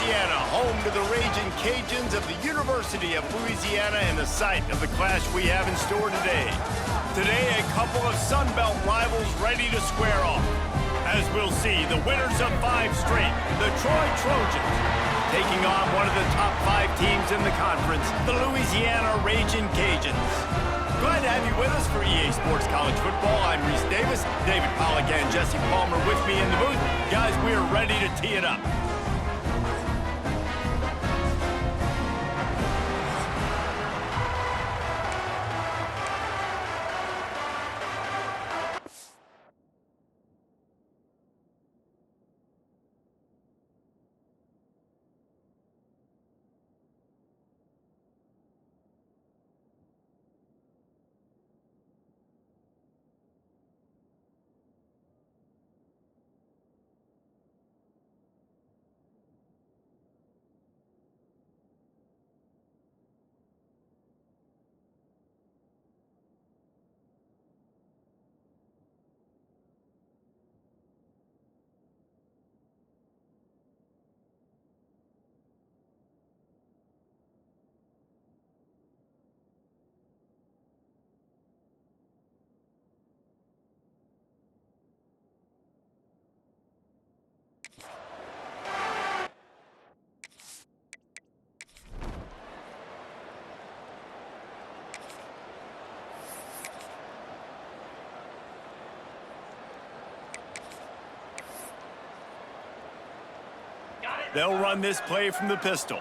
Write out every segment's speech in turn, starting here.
Louisiana, home to the Raging Cajuns of the University of Louisiana and the site of the clash we have in store today. Today, a couple of Sun Belt rivals ready to square off. As we'll see, the winners of 5 straight, the Troy Trojans, taking on one of the top 5 teams in the conference, the Louisiana Raging Cajuns. Glad to have you with us for EA Sports College Football. I'm Reese Davis, David Pollack and Jesse Palmer with me in the booth. Guys, we are ready to tee it up. They'll run this play from the pistol.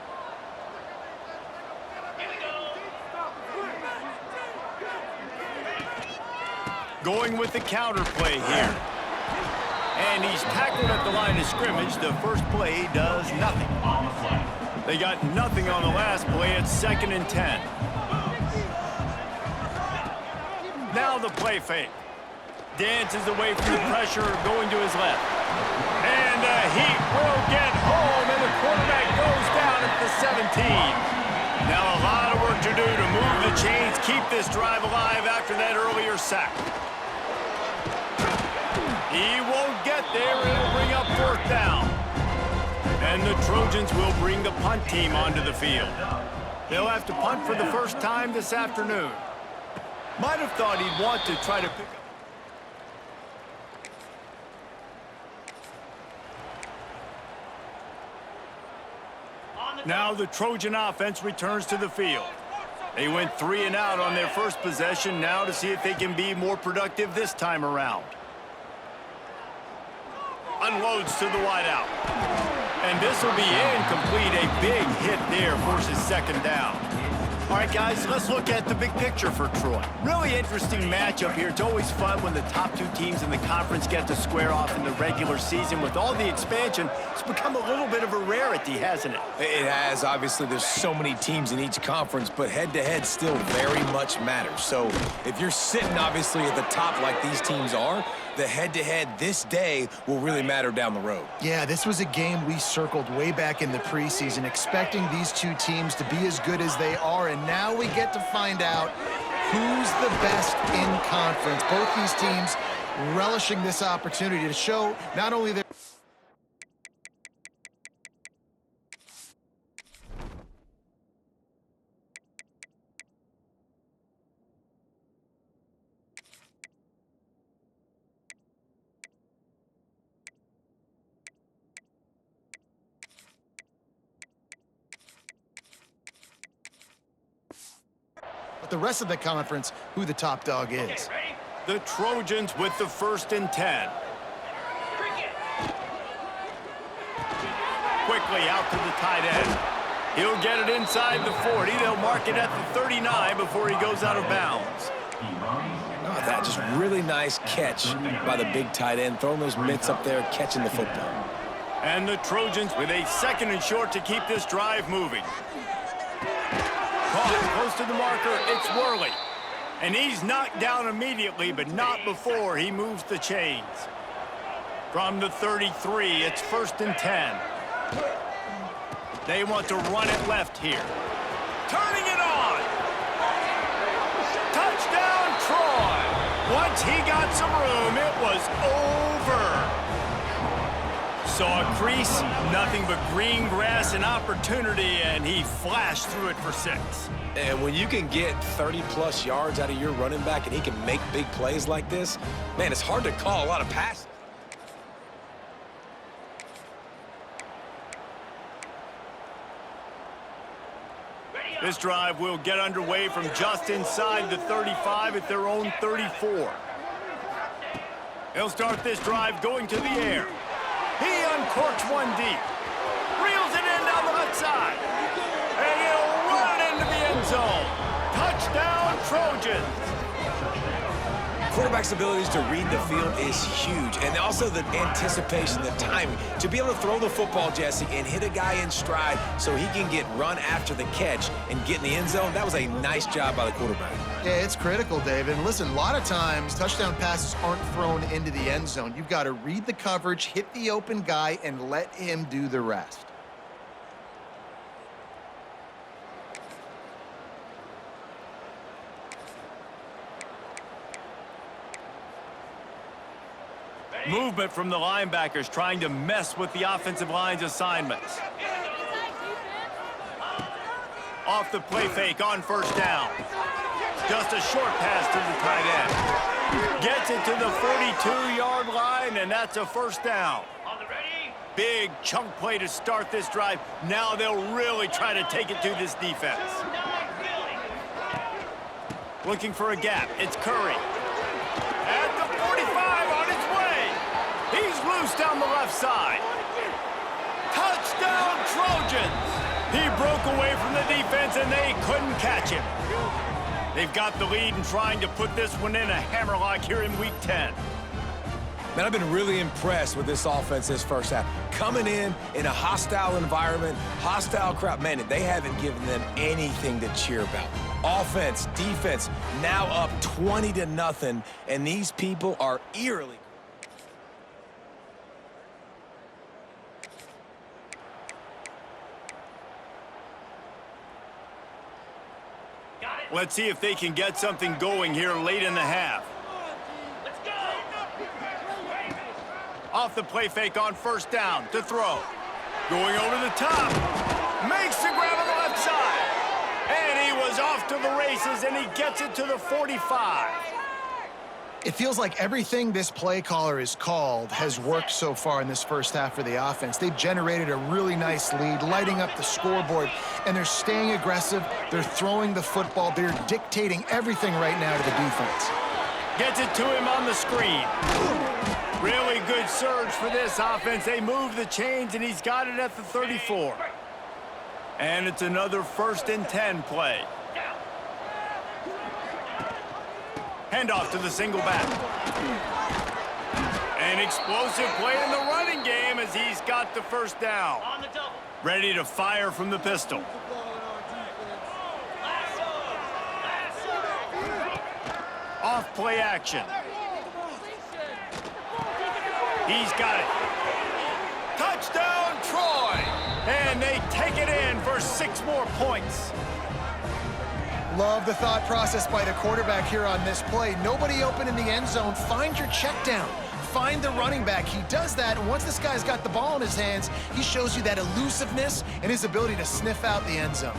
Going with the counter play here. And he's tackled at the line of scrimmage. The first play does nothing. They got nothing on the last play. It's 2nd and 10. Now the play fake. Dances away from the pressure, going to his left. And he will get home, and the quarterback goes down at the 17. Now a lot of work to do to move the chains, keep this drive alive after that earlier sack. He won't get there. It'll bring up 4th down. And the Trojans will bring the punt team onto the field. They'll have to punt for the first time this afternoon. Might have thought he'd want to try to pick up. Now the Trojan offense returns to the field. They went 3 and out on their first possession, now to see if they can be more productive this time around. Unloads to the wideout. And this will be incomplete. A big hit there forces 2nd down. All right, guys, let's look at the big picture for Troy. Really interesting matchup here. It's always fun when the top 2 teams in the conference get to square off in the regular season. With all the expansion, it's become a little bit of a rarity, hasn't it? It has. Obviously, there's so many teams in each conference, but head-to-head still very much matters. So if you're sitting, obviously, at the top like these teams are, the head-to-head this day will really matter down the road. Yeah, this was a game we circled way back in the preseason, expecting these 2 teams to be as good as they are, and now we get to find out who's the best in conference. Both these teams relishing this opportunity to show not only their... the rest of the conference, who the top dog is. The Trojans with the 1st and 10. Quickly out to the tight end. He'll get it inside the 40. They'll mark it at the 39 before he goes out of bounds. Oh, that just really nice catch by the big tight end, throwing those mitts up there, catching the football. And the Trojans with a 2nd and short to keep this drive moving. Caught close to the marker, it's Worley. And he's knocked down immediately, but not before he moves the chains. From the 33, it's 1st and 10. They want to run it left here. Turning it on! Touchdown, Troy! Once he got some room, it was over. saw a crease, nothing but green grass and opportunity, and he flashed through it for 6. And when you can get 30-plus yards out of your running back and he can make big plays like this, man, it's hard to call a lot of passes. This drive will get underway from just inside the 35 at their own 34. He'll start this drive going to the air. He uncorks one deep. Reels it in down the left side. And he'll run it into the end zone. Touchdown, Trojans. Quarterback's abilities to read the field is huge, and also the anticipation, the timing. To be able to throw the football, Jesse, and hit a guy in stride so he can get run after the catch and get in the end zone, that was a nice job by the quarterback. Yeah, it's critical, David. And listen, a lot of times touchdown passes aren't thrown into the end zone. You've got to read the coverage, hit the open guy, and let him do the rest. Movement from the linebackers trying to mess with the offensive line's assignments. Off the play fake on first down. Just a short pass to the tight end. Gets it to the 42-yard line, and that's a first down. Big chunk play to start this drive. Now they'll really try to take it to this defense. Looking for a gap. It's Curry. At the 45 on its way. He's loose down the left side. Touchdown, Trojans! He broke away from the defense, and they couldn't catch him. They've got the lead and trying to put this one in a hammerlock here in Week 10. Man, I've been really impressed with this offense this first half. Coming in a hostile environment, hostile crowd, man, they haven't given them anything to cheer about. Offense, defense, now up 20-0, and these people are eerily. Let's see if they can get something going here late in the half. Off the play fake on first down to throw. Going over the top. Makes the grab on the left side. And he was off to the races, and he gets it to the 45. It feels like everything this play caller has called has worked so far in this first half for the offense. They've generated a really nice lead, lighting up the scoreboard, and they're staying aggressive. They're throwing the football. They're dictating everything right now to the defense. Gets it to him on the screen. Really good surge for this offense. They move the chains, and he's got it at the 34. And it's another 1st and 10 play. Handoff to the single back. An explosive play in the running game as he's got the first down. Ready to fire from the pistol. Off play action. He's got it. Touchdown, Troy! And they take it in for 6 more points. Love the thought process by the quarterback here on this play. Nobody open in the end zone. Find your check down. Find the running back. He does that, and once this guy's got the ball in his hands, he shows you that elusiveness and his ability to sniff out the end zone.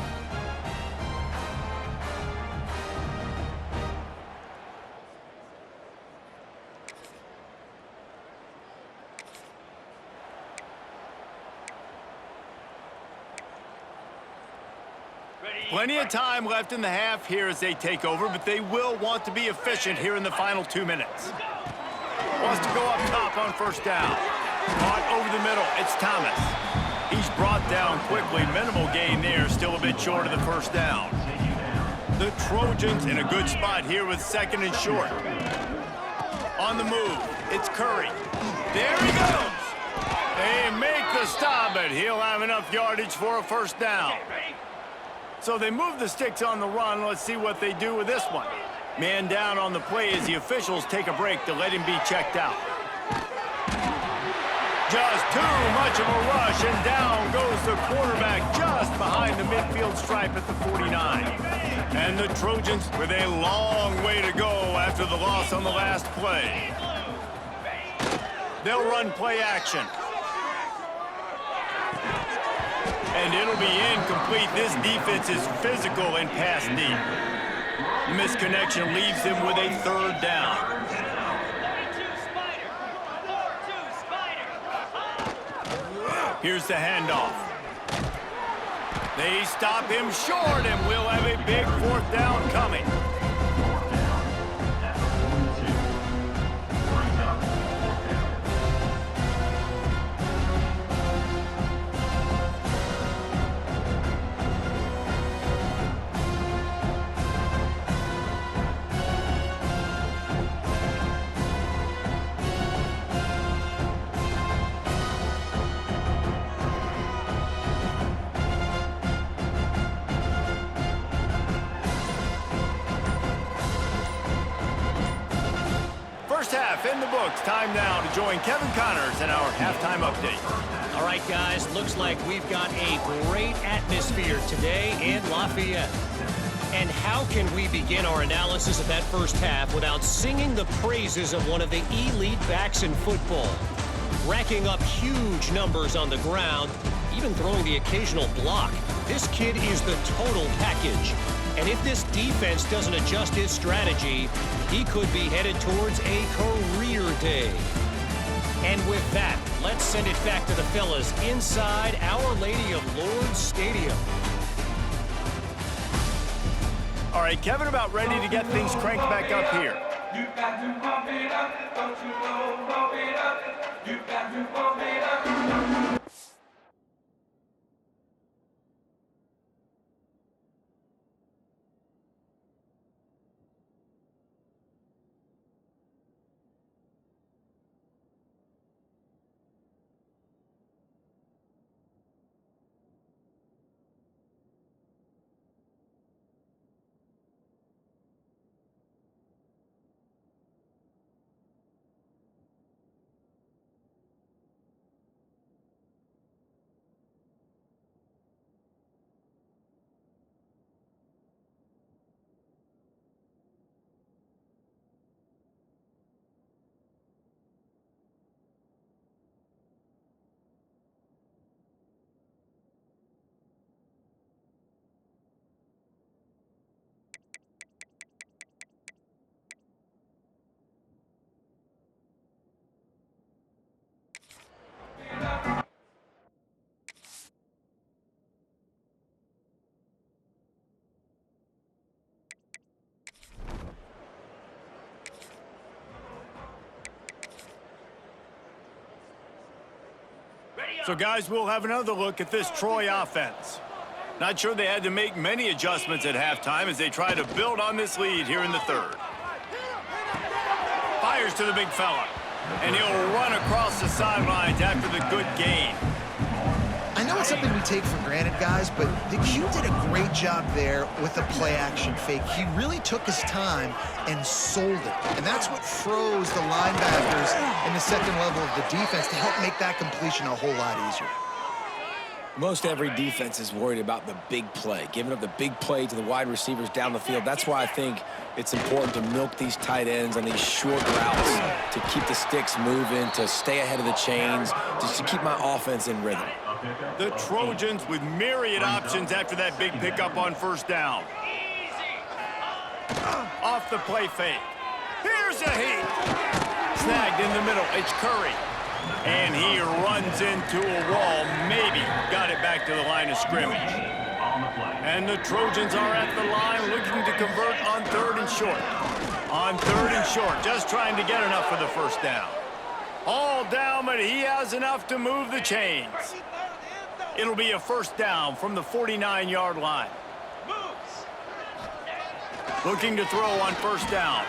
Plenty of time left in the half here as they take over, but they will want to be efficient here in the final 2 minutes. Wants to go up top on first down. Caught over the middle. It's Thomas. He's brought down quickly. Minimal gain there. Still a bit short of the first down. The Trojans in a good spot here with 2nd and short. On the move. It's Curry. There he goes. They make the stop, but he'll have enough yardage for a first down. So they move the sticks on the run. Let's see what they do with this one. Man down on the play as the officials take a break to let him be checked out. Just too much of a rush, and down goes the quarterback just behind the midfield stripe at the 49. And the Trojans with a long way to go after the loss on the last play. They'll run play action. And it'll be incomplete. This defense is physical and pass deep. The misconnection leaves him with a third down. Here's the handoff. They stop him short, and we'll have a big fourth down coming. First half in the books. Time now to join Kevin Connors in our halftime update. All right, guys, looks like we've got a great atmosphere today in Lafayette. And how can we begin our analysis of that first half without singing the praises of one of the elite backs in football? Racking up huge numbers on the ground, even throwing the occasional block. This kid is the total package. And if this defense doesn't adjust his strategy, he could be headed towards a career day. And with that, let's send it back to the fellas inside Our Lady of Lourdes Stadium. All right, Kevin, about ready to get things cranked back up here. You got to pump it up, don't you know, pump it up. You got to pump it up. So, guys, we'll have another look at this Troy offense. Not sure they had to make many adjustments at halftime as they try to build on this lead here in the third. Fires to the big fella, and he'll run across the sidelines after the good gain. I know it's something we take for granted, guys, but the Q did a great job there with the play-action fake. He really took his time and sold it, and that's what froze the linebackers in the second level of the defense to help make that completion a whole lot easier. Most every defense is worried about the big play, giving up the big play to the wide receivers down the field. That's why I think it's important to milk these tight ends on these short routes to keep the sticks moving, to stay ahead of the chains, just to keep my offense in rhythm. The Trojans with myriad options after that big pickup on first down. Off the play fake. Here's a heat. Snagged in the middle. It's Curry. And he runs into a wall. Maybe got it back to the line of scrimmage. And the Trojans are at the line looking to convert on third and short. On third and short, just trying to get enough for the first down. All down, but he has enough to move the chains. It'll be a first down from the 49-yard line. Looking to throw on first down.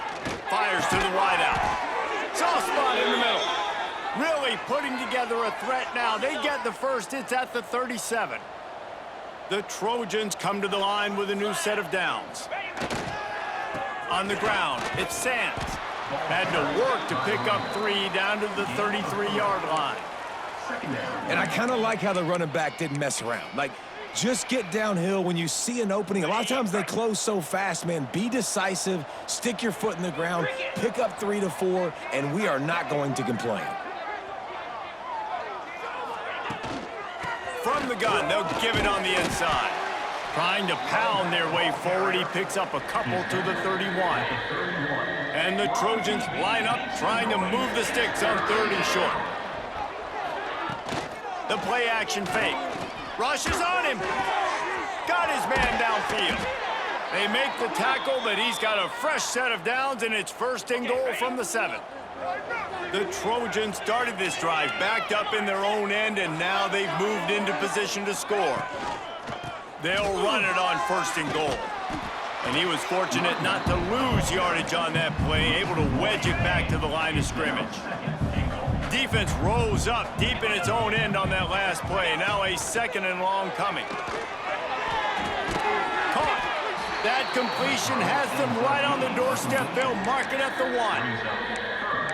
Fires to the wideout. Soft spot in the middle. Really putting together a threat now. They get the first. It's at the 37. The Trojans come to the line with a new set of downs. On the ground, it's Sands. Had to work to pick up 3 down to the 33-yard line. And I kind of like how the running back didn't mess around. Like, just get downhill when you see an opening. A lot of times they close so fast, man. Be decisive, stick your foot in the ground, pick up 3 to 4, and we are not going to complain. From the gun, they'll give it on the inside. Trying to pound their way forward, he picks up a couple to the 31. And the Trojans line up, trying to move the sticks on 3rd and short. The play action fake. Rush is on him. Got his man downfield. They make the tackle, but he's got a fresh set of downs, and it's 1st and goal from the 7. The Trojans started this drive backed up in their own end, and now they've moved into position to score. They'll run it on 1st and goal. And he was fortunate not to lose yardage on that play, able to wedge it back to the line of scrimmage. Defense rose up deep in its own end on that last play. Now a 2nd and long coming. Caught. That completion has them right on the doorstep. They'll mark it at the 1.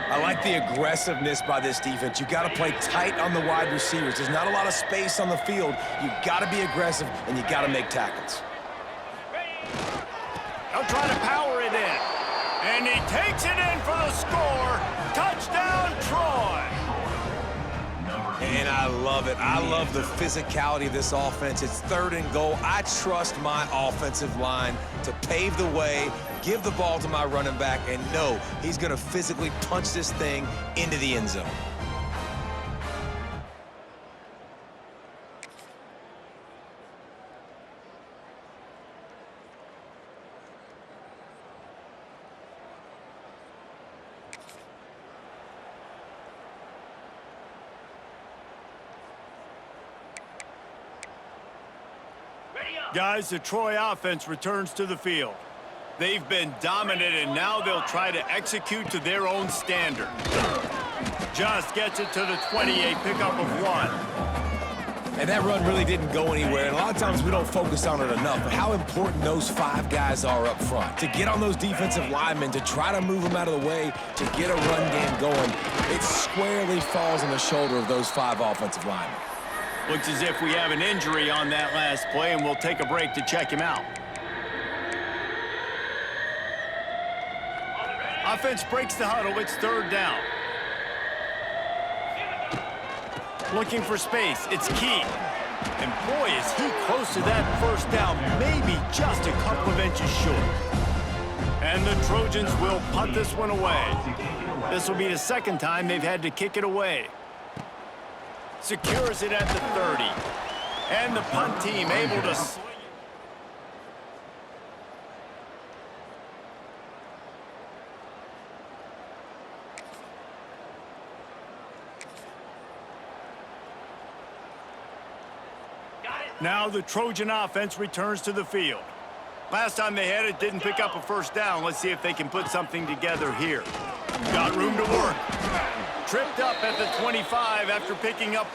I like the aggressiveness by this defense. You got to play tight on the wide receivers. There's not a lot of space on the field. You got to be aggressive, and you got to make tackles. He'll try to power it in. And he takes it in for the score. Touchdown, Troy. And I love it. I love the physicality of this offense. It's 3rd and goal. I trust my offensive line to pave the way, give the ball to my running back, and know he's going to physically punch this thing into the end zone. Guys, the Troy offense returns to the field. They've been dominant, and now they'll try to execute to their own standard. Just gets it to the 28, pickup of 1. And that run really didn't go anywhere, and a lot of times we don't focus on it enough, but how important those 5 guys are up front. To get on those defensive linemen, to try to move them out of the way, to get a run game going, it squarely falls on the shoulder of those 5 offensive linemen. Looks as if we have an injury on that last play, and we'll take a break to check him out. Offense breaks the huddle. It's 3rd down. Looking for space. It's Key. And boy, is he close to that 1st down, maybe just a couple of inches short. And the Trojans will punt this one away. This will be the 2nd time they've had to kick it away. Secures it at the 30. And the punt team able to swing it. Now the Trojan offense returns to the field. Last time they had it, didn't pick up a 1st down. Let's see if they can put something together here. Got room to work. Tripped up at the 25 after picking up.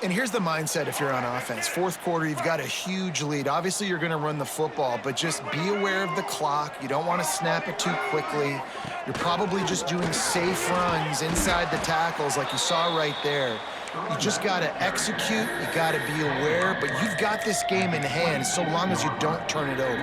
And here's the mindset if you're on offense. 4th quarter, you've got a huge lead. Obviously, you're going to run the football, but just be aware of the clock. You don't want to snap it too quickly. You're probably just doing safe runs inside the tackles like you saw right there. You just got to execute. You got to be aware, but you've got this game in hand so long as you don't turn it over.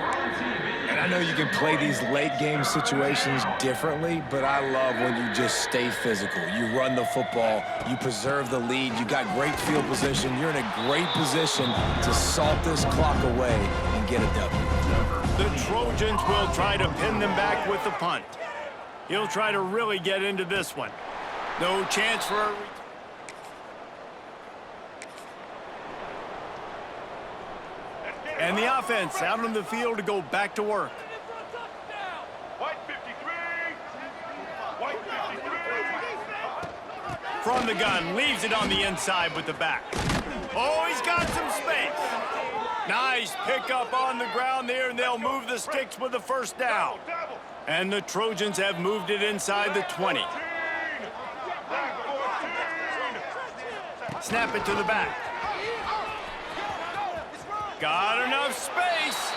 And I know you can play these late-game situations differently, but I love when you just stay physical. You run the football, you preserve the lead, you got great field position, you're in a great position to salt this clock away and get a W. The Trojans will try to pin them back with the punt. He'll try to really get into this one. No chance for a... And the offense out on the field to go back to work. White 53. White 53. From the gun, leaves it on the inside with the back. Oh, he's got some space. Nice pickup on the ground there, and they'll move the sticks with the 1st down. And the Trojans have moved it inside the 20. Snap it to the back. Got enough space,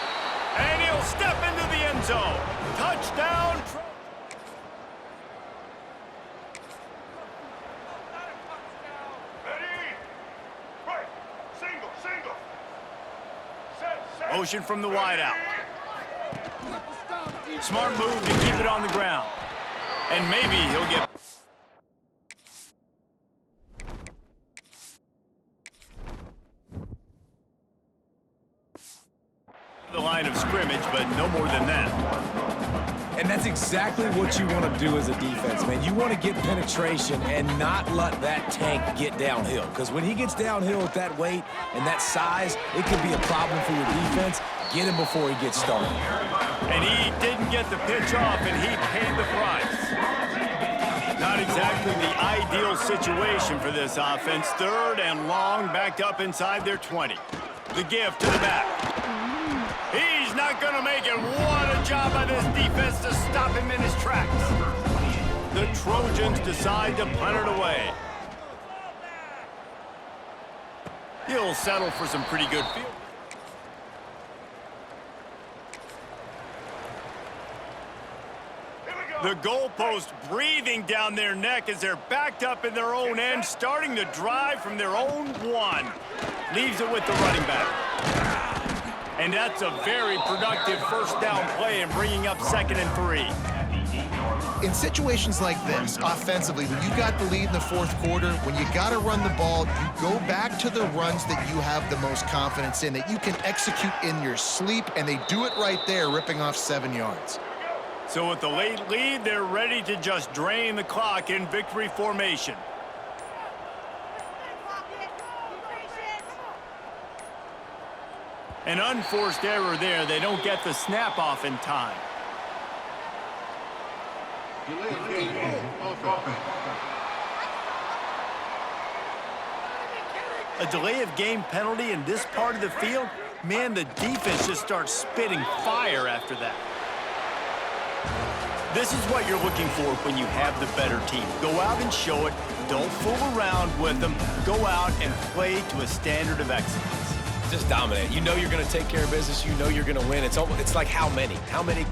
and he'll step into the end zone. Touchdown. Ready? Right. Single. Motion from the wideout. Smart move to keep it on the ground. And maybe he'll get... the line of scrimmage, but no more than that. And that's exactly what you want to do as a defense, man. You want to get penetration and not let that tank get downhill. Because when he gets downhill with that weight and that size, it could be a problem for your defense. Get him before he gets started. And he didn't get the pitch off, and he paid the price. Not exactly the ideal situation for this offense. 3rd and long, backed up inside their 20. The give to the back. He's not going to make it. What a job by this defense to stop him in his tracks. The Trojans decide to punt it away. He'll settle for some pretty good field. The goalpost breathing down their neck as they're backed up in their own end, starting the drive from their own 1. Leaves it with the running back. And that's a very productive first down play and bringing up 2nd and 3. In situations like this, offensively, when you got the lead in the 4th quarter, when you got to run the ball, you go back to the runs that you have the most confidence in, that you can execute in your sleep, and they do it right there, ripping off 7 yards. So with the late lead, they're ready to just drain the clock in victory formation. An unforced error there. They don't get the snap off in time. A delay of game penalty in this part of the field? Man, the defense just starts spitting fire after that. This is what you're looking for when you have the better team. Go out and show it. Don't fool around with them. Go out and play to a standard of excellence. Just dominate. You know you're going to take care of business. You know you're going to win. It's like how many? How many